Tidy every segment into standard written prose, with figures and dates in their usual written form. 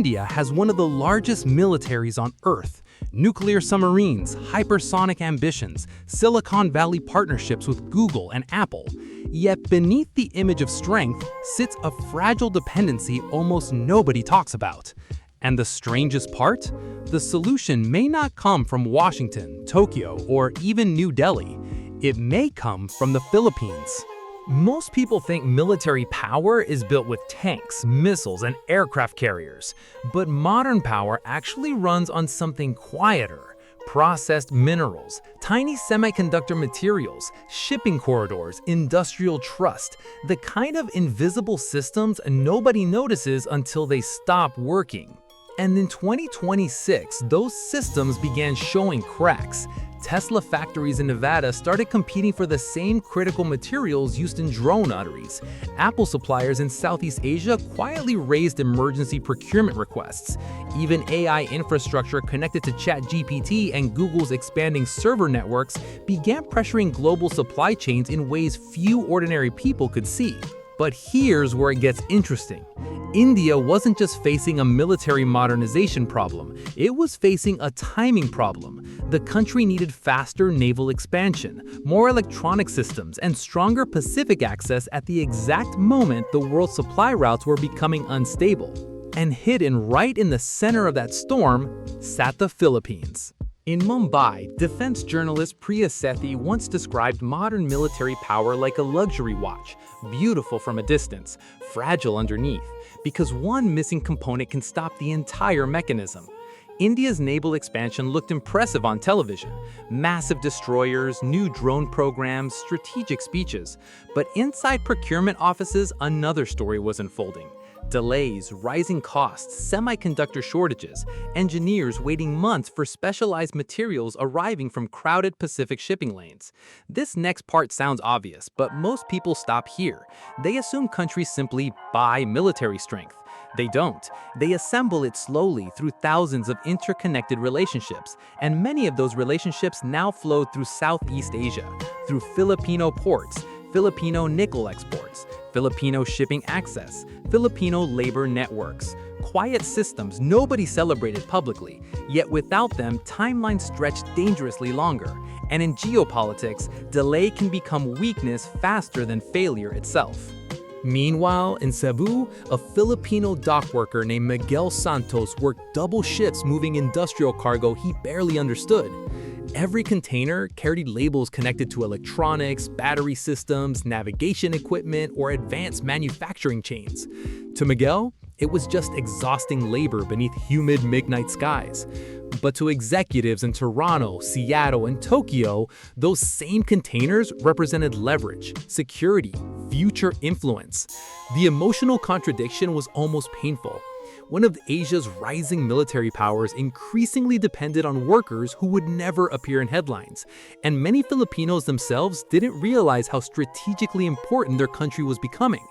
India has one of the largest militaries on Earth. Nuclear submarines, hypersonic ambitions, Silicon Valley partnerships with Google and Apple. Yet beneath the image of strength sits a fragile dependency almost nobody talks about. And the strangest part? The solution may not come from Washington, Tokyo, or even New Delhi. It may come from the Philippines. Most people think military power is built with tanks, missiles, and aircraft carriers. But modern power actually runs on something quieter: processed minerals, tiny semiconductor materials, shipping corridors, industrial trust, the kind of invisible systems nobody notices until they stop working. And in 2026, those systems began showing cracks. Tesla factories in Nevada started competing for the same critical materials used in drone arteries. Apple suppliers in Southeast Asia quietly raised emergency procurement requests. Even AI infrastructure connected to ChatGPT and Google's expanding server networks began pressuring global supply chains in ways few ordinary people could see. But here's where it gets interesting. India wasn't just facing a military modernization problem, it was facing a timing problem. The country needed faster naval expansion, more electronic systems, and stronger Pacific access at the exact moment the world's supply routes were becoming unstable. And hidden right in the center of that storm sat the Philippines. In Mumbai, defense journalist Priya Sethi once described modern military power like a luxury watch, beautiful from a distance, fragile underneath, because one missing component can stop the entire mechanism. India's naval expansion looked impressive on television: massive destroyers, new drone programs, strategic speeches. But inside procurement offices, another story was unfolding. Delays, rising costs, semiconductor shortages, engineers waiting months for specialized materials arriving from crowded Pacific shipping lanes. This next part sounds obvious, but most people stop here. They assume countries simply buy military strength. They don't. They assemble it slowly through thousands of interconnected relationships, and many of those relationships now flow through Southeast Asia, through Filipino ports, Filipino nickel exports, Filipino shipping access, Filipino labor networks. Quiet systems nobody celebrated publicly, yet without them, timelines stretch dangerously longer. And in geopolitics, delay can become weakness faster than failure itself. Meanwhile, in Cebu, a Filipino dock worker named Miguel Santos worked double shifts moving industrial cargo he barely understood. Every container carried labels connected to electronics, battery systems, navigation equipment, or advanced manufacturing chains. To Miguel, it was just exhausting labor beneath humid midnight skies. But to executives in Toronto, Seattle, and Tokyo, those same containers represented leverage, security, future influence. The emotional contradiction was almost painful. One of Asia's rising military powers increasingly depended on workers who would never appear in headlines, and many Filipinos themselves didn't realize how strategically important their country was becoming,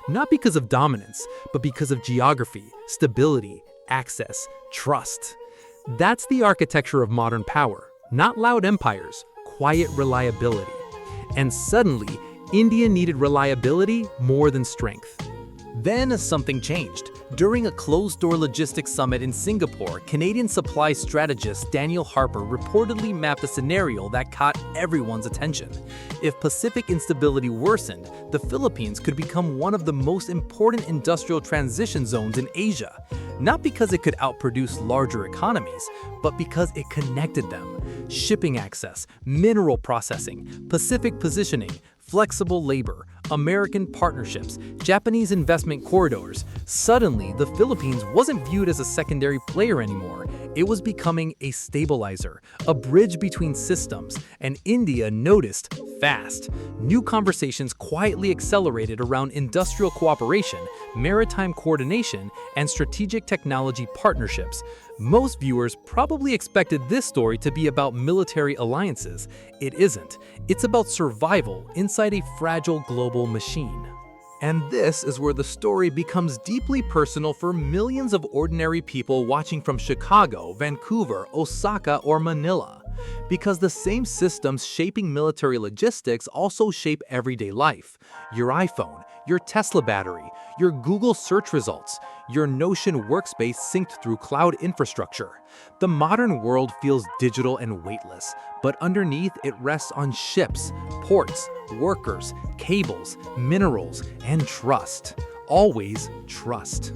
not because of dominance, but because of geography, stability, access, trust. That's the architecture of modern power, not loud empires, quiet reliability. And suddenly, India needed reliability more than strength. Then something changed. During a closed-door logistics summit in Singapore, Canadian supply strategist Daniel Harper reportedly mapped a scenario that caught everyone's attention. If Pacific instability worsened, the Philippines could become one of the most important industrial transition zones in Asia. Not because it could outproduce larger economies, but because it connected them. Shipping access, mineral processing, Pacific positioning, flexible labor, American partnerships, Japanese investment corridors. Suddenly, the Philippines wasn't viewed as a secondary player anymore. It was becoming a stabilizer, a bridge between systems, and India noticed fast. New conversations quietly accelerated around industrial cooperation, maritime coordination, and strategic technology partnerships. Most viewers probably expected this story to be about military alliances. It isn't. It's about survival inside a fragile global machine. And this is where the story becomes deeply personal for millions of ordinary people watching from Chicago, Vancouver, Osaka, or Manila. Because the same systems shaping military logistics also shape everyday life. Your iPhone, your Tesla battery, your Google search results, your Notion workspace synced through cloud infrastructure. The modern world feels digital and weightless, but underneath it rests on ships, ports, workers, cables, minerals, and trust. Always trust.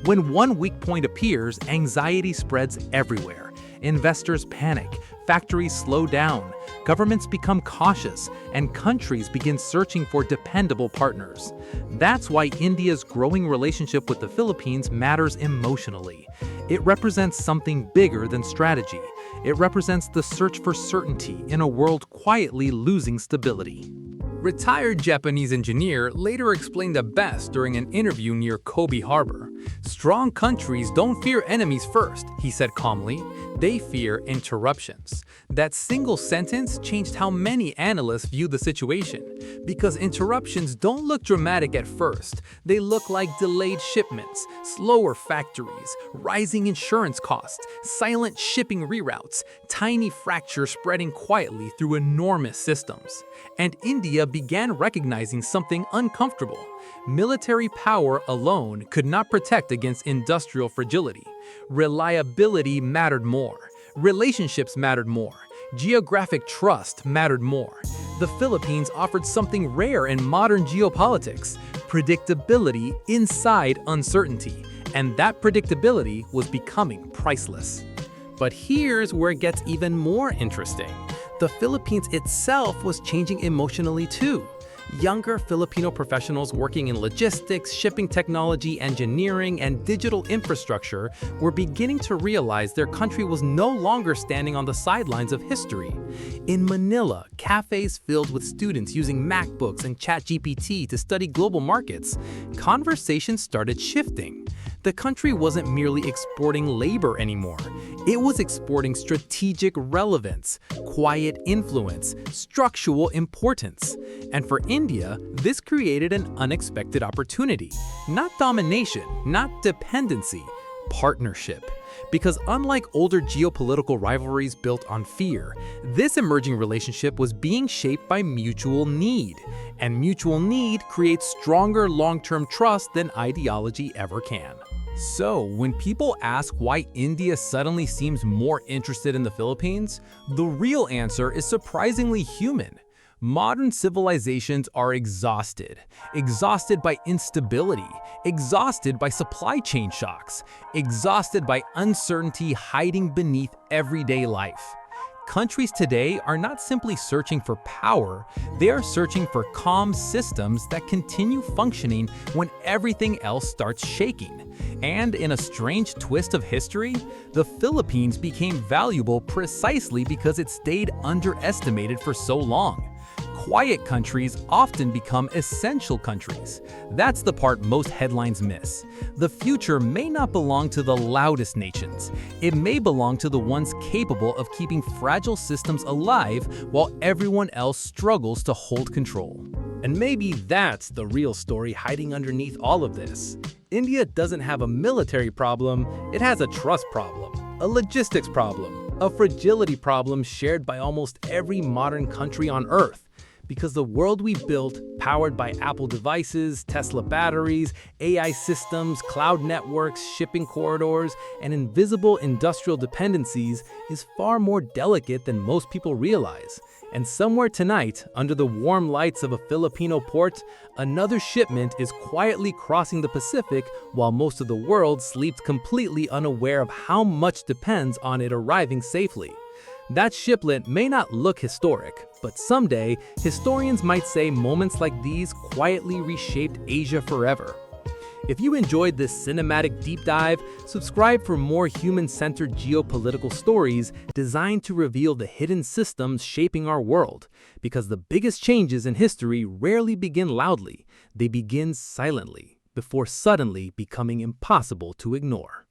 When one weak point appears, anxiety spreads everywhere. Investors panic, factories slow down, governments become cautious, and countries begin searching for dependable partners. That's why India's growing relationship with the Philippines matters emotionally. It represents something bigger than strategy. It represents the search for certainty in a world quietly losing stability. Retired Japanese engineer later explained it best during an interview near Kobe Harbor. "Strong countries don't fear enemies first," he said calmly. "They fear interruptions." That single sentence changed how many analysts view the situation. Because interruptions don't look dramatic at first. They look like delayed shipments, slower factories, rising insurance costs, silent shipping reroutes, tiny fractures spreading quietly through enormous systems. And India began recognizing something uncomfortable. Military power alone could not protect against industrial fragility. Reliability mattered more. Relationships mattered more. Geographic trust mattered more. The Philippines offered something rare in modern geopolitics: predictability inside uncertainty. And that predictability was becoming priceless. But here's where it gets even more interesting. The Philippines itself was changing emotionally too. Younger Filipino professionals working in logistics, shipping technology, engineering, and digital infrastructure were beginning to realize their country was no longer standing on the sidelines of history. In Manila, cafes filled with students using MacBooks and ChatGPT to study global markets, conversations started shifting. The country wasn't merely exporting labor anymore. It was exporting strategic relevance, quiet influence, structural importance. And for India, this created an unexpected opportunity. Not domination, not dependency, partnership. Because unlike older geopolitical rivalries built on fear, this emerging relationship was being shaped by mutual need. And mutual need creates stronger long-term trust than ideology ever can. So, when people ask why India suddenly seems more interested in the Philippines, the real answer is surprisingly human. Modern civilizations are exhausted. Exhausted by instability, exhausted by supply chain shocks, exhausted by uncertainty hiding beneath everyday life. Countries today are not simply searching for power, they are searching for calm systems that continue functioning when everything else starts shaking. And in a strange twist of history, the Philippines became valuable precisely because it stayed underestimated for so long. Quiet countries often become essential countries. That's the part most headlines miss. The future may not belong to the loudest nations. It may belong to the ones capable of keeping fragile systems alive while everyone else struggles to hold control. And maybe that's the real story hiding underneath all of this. India doesn't have a military problem, it has a trust problem, a logistics problem, a fragility problem shared by almost every modern country on Earth. Because the world we built, powered by Apple devices, Tesla batteries, AI systems, cloud networks, shipping corridors, and invisible industrial dependencies, is far more delicate than most people realize. And somewhere tonight, under the warm lights of a Filipino port, another shipment is quietly crossing the Pacific while most of the world sleeps completely unaware of how much depends on it arriving safely. That shipment may not look historic, but someday, historians might say moments like these quietly reshaped Asia forever. If you enjoyed this cinematic deep dive, subscribe for more human-centered geopolitical stories designed to reveal the hidden systems shaping our world. Because the biggest changes in history rarely begin loudly, they begin silently, before suddenly becoming impossible to ignore.